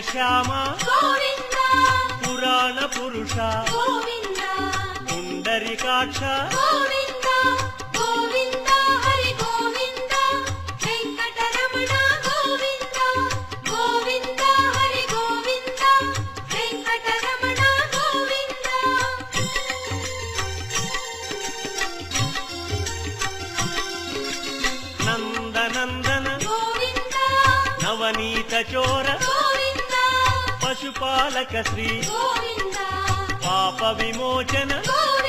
శ్యామ గోవింద పురాణ పురుష గోవింద పుండరీకాక్ష గోవింద గోవింద హరి గోవింద వెంకటరమణ గోవింద గోవింద హరి గోవింద వెంకటరమణ గోవింద నందనందన గోవింద నవనీత చోర గోవింద పశుపాలక శ్రీ గోవింద పాప విమోచన గోవింద